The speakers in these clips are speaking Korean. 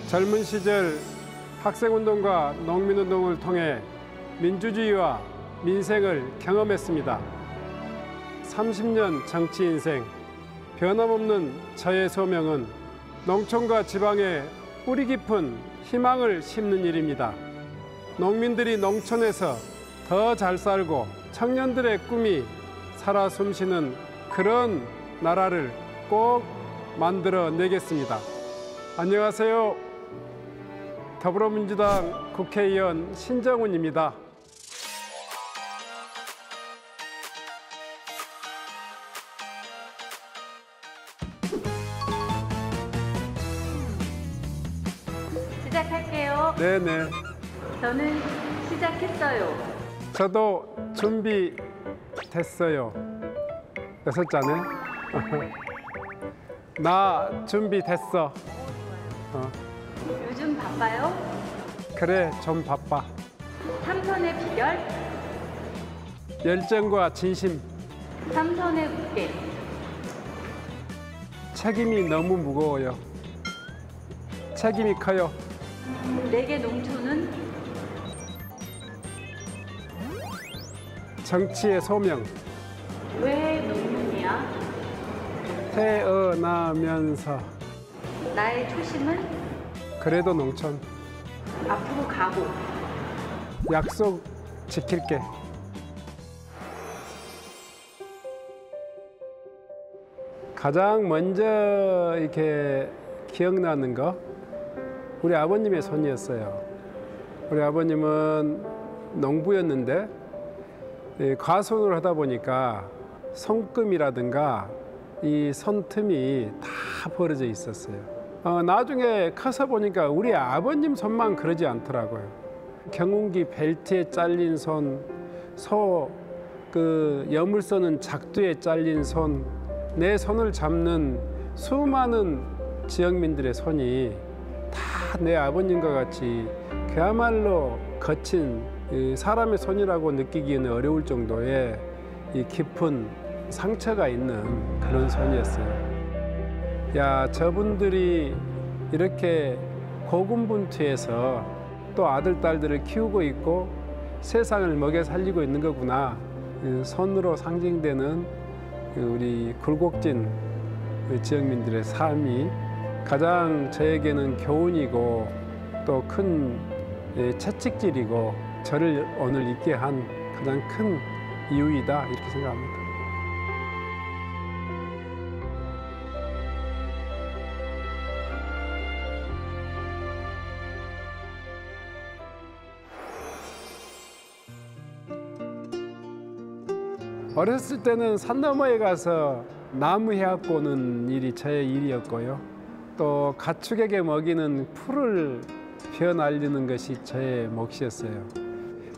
젊은 시절 학생운동과 농민운동을 통해 민주주의와 민생을 경험했습니다. 30년 정치 인생, 변함없는 저의 소명은 농촌과 지방에 뿌리 깊은 희망을 심는 일입니다. 농민들이 농촌에서 더 잘 살고 청년들의 꿈이 살아 숨쉬는 그런 나라를 꼭 만들어내겠습니다. 안녕하세요. 더불어민주당 국회의원 신정훈입니다. 시작할게요. 네네. 저는 시작했어요. 저도 준비됐어요. 6자네. 나 준비됐어. 요즘 바빠요? 그래, 좀 바빠. 삼선의 비결? 열정과 진심. 삼선의 무게? 책임이 너무 무거워요. 책임이 커요. 내게 농촌은? 정치의 소명. 왜 농민이야? 태어나면서. 나의 초심은? 그래도 농촌. 앞으로 가고. 약속 지킬게. 가장 먼저 이렇게 기억나는 거, 우리 아버님의 손이었어요. 우리 아버님은 농부였는데 과손을 하다 보니까 손금이라든가 이 손틈이 다 벌어져 있었어요. 나중에 커서 보니까 우리 아버님 손만 그러지 않더라고요. 경운기 벨트에 잘린 손, 여물 써는 작두에 잘린 손, 내 손을 잡는 수많은 지역민들의 손이 다 내 아버님과 같이 그야말로 거친 사람의 손이라고 느끼기에는 어려울 정도의 이 깊은 상처가 있는 그런 손이었어요. 야, 저분들이 이렇게 고군분투해서 또 아들, 딸들을 키우고 있고 세상을 먹여 살리고 있는 거구나. 손으로 상징되는 우리 굴곡진 지역민들의 삶이 가장 저에게는 교훈이고 또 큰 채찍질이고 저를 오늘 있게 한 가장 큰 이유이다, 이렇게 생각합니다. 어렸을 때는 산 너머에 가서 나무 해악 보는 일이 저의 일이었고요. 또 가축에게 먹이는 풀을 베어날리는 것이 저의 몫이었어요.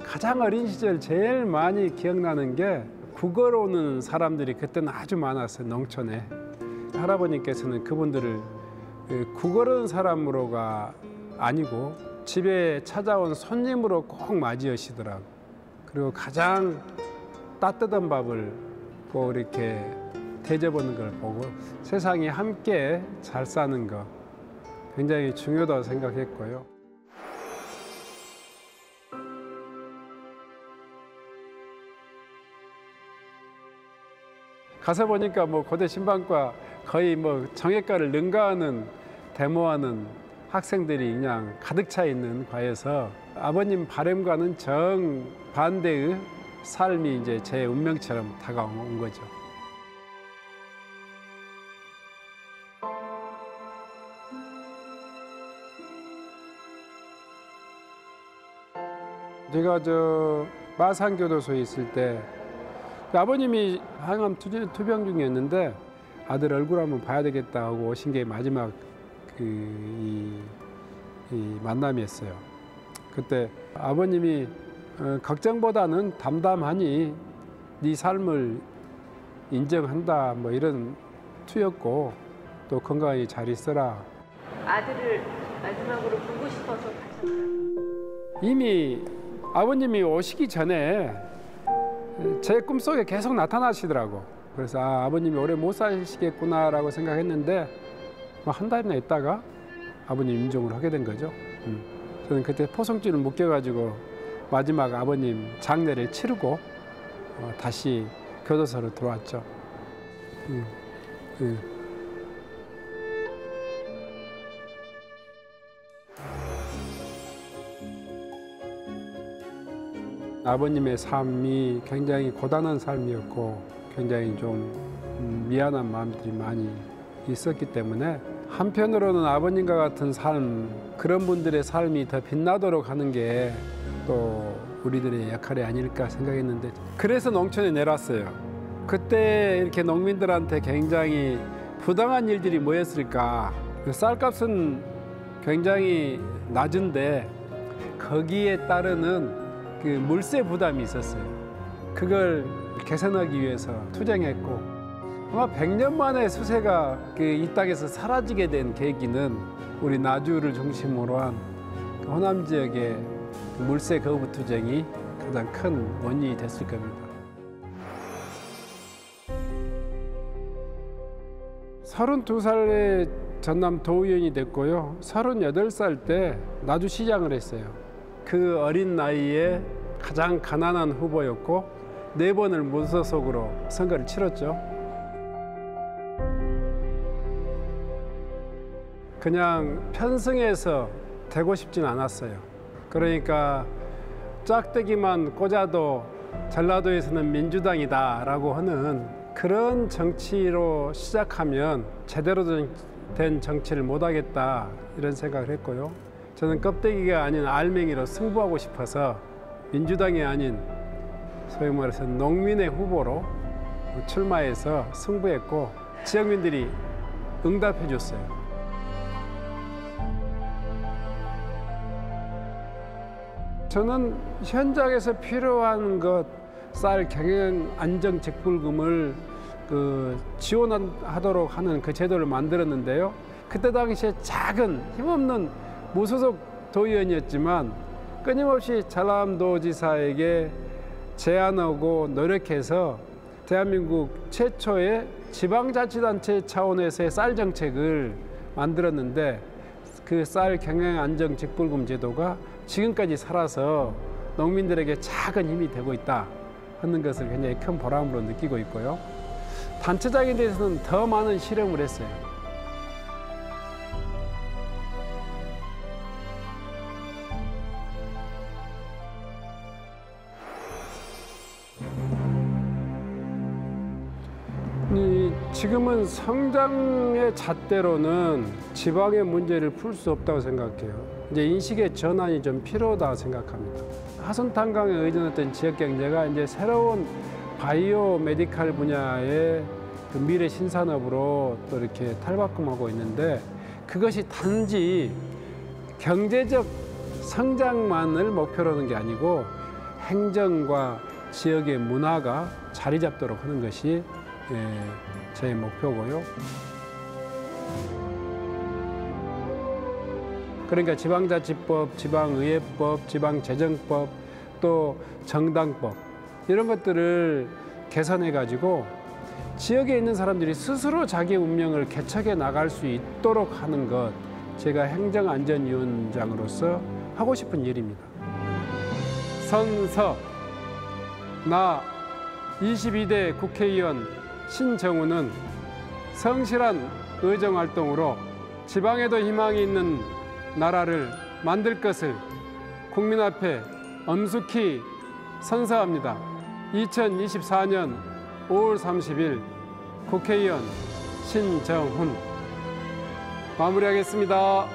가장 어린 시절 제일 많이 기억나는 게 국어로 오는 사람들이 그때는 아주 많았어요, 농촌에. 할아버님께서는 그분들을 국어로 온 사람으로가 아니고 집에 찾아온 손님으로 꼭 맞이하시더라고요. 그리고 가장 따뜻한 밥을 꼭 이렇게 대접하는 걸 보고 세상이 함께 잘 사는 거 굉장히 중요하다고 생각했고요. 가서 보니까 고대 신방과 거의 정외과를 능가하는 데모하는 학생들이 그냥 가득 차 있는 과에서 아버님 바람과는 정반대의 삶이 이제 제 운명처럼 다가온 거죠. 제가 마산교도소에 있을 때 아버님이 항암 투병 중이었는데 아들 얼굴 한번 봐야 되겠다 하고 오신 게 마지막 이 만남이었어요. 그때 아버님이 걱정보다는 담담하니 네 삶을 인정한다 이런 투였고 또 건강히 잘 있어라. 아들을 마지막으로 보고 싶어서 가셨어요. 이미 아버님이 오시기 전에 제 꿈속에 계속 나타나시더라고. 그래서 아버님이 오래 못 사시겠구나라고 생각했는데 한 달이나 있다가 아버님 임종을 하게 된 거죠. 저는 그때 포송줄을 묶여가지고 마지막 아버님 장례를 치르고 다시 교도소로 들어왔죠. 아버님의 삶이 굉장히 고단한 삶이었고 굉장히 좀 미안한 마음들이 많이 있었기 때문에 한편으로는 아버님과 같은 삶, 그런 분들의 삶이 더 빛나도록 하는 게 또 우리들의 역할이 아닐까 생각했는데, 그래서 농촌에 내려왔어요. 그때 이렇게 농민들한테 굉장히 부당한 일들이 뭐였을까. 쌀값은 굉장히 낮은데 거기에 따르는 그 물세 부담이 있었어요. 그걸 개선하기 위해서 투쟁했고, 아마 100년 만에 수세가 이 땅에서 사라지게 된 계기는 우리 나주를 중심으로 한 호남 지역의 물세 거부 투쟁이 가장 큰 원인이 됐을 겁니다. 32살에 전남 도의원이 됐고요. 38살 때 나주시장을 했어요. 그 어린 나이에 가장 가난한 후보였고 4번을 무소속으로 선거를 치렀죠. 그냥 편승해서 되고 싶진 않았어요. 그러니까 짝대기만 꽂아도 전라도에서는 민주당이다라고 하는 그런 정치로 시작하면 제대로 된 정치를 못하겠다, 이런 생각을 했고요. 저는 껍데기가 아닌 알맹이로 승부하고 싶어서 민주당이 아닌 소위 말해서 농민의 후보로 출마해서 승부했고 지역민들이 응답해 줬어요. 저는 현장에서 필요한 것, 쌀 경영 안정 직불금을 지원하도록 하는 그 제도를 만들었는데요. 그때 당시에 작은 힘없는 무소속 도의원이었지만 끊임없이 전남도지사에게 제안하고 노력해서 대한민국 최초의 지방자치단체 차원에서의 쌀 정책을 만들었는데, 그 쌀 경영 안정 직불금 제도가 지금까지 살아서 농민들에게 작은 힘이 되고 있다 하는 것을 굉장히 큰 보람으로 느끼고 있고요. 단체장에 대해서는 더 많은 실험을 했어요. 지금은 성장의 잣대로는 지방의 문제를 풀 수 없다고 생각해요. 이제 인식의 전환이 좀 필요하다고 생각합니다. 하순탄강에 의존했던 지역 경제가 이제 새로운 바이오 메디칼 분야의 그 미래 신산업으로 또 이렇게 탈바꿈하고 있는데, 그것이 단지 경제적 성장만을 목표로 하는 게 아니고 행정과 지역의 문화가 자리 잡도록 하는 것이 제 목표고요. 그러니까 지방자치법, 지방의회법, 지방재정법, 또 정당법, 이런 것들을 개선해가지고 지역에 있는 사람들이 스스로 자기 운명을 개척해 나갈 수 있도록 하는 것, 제가 행정안전위원장으로서 하고 싶은 일입니다. 선서, 나 22대 국회의원 신정우는 성실한 의정활동으로 지방에도 희망이 있는 나라를 만들 것을 국민 앞에 엄숙히 선서합니다. 2024년 5월 30일 국회의원 신정훈. 마무리하겠습니다.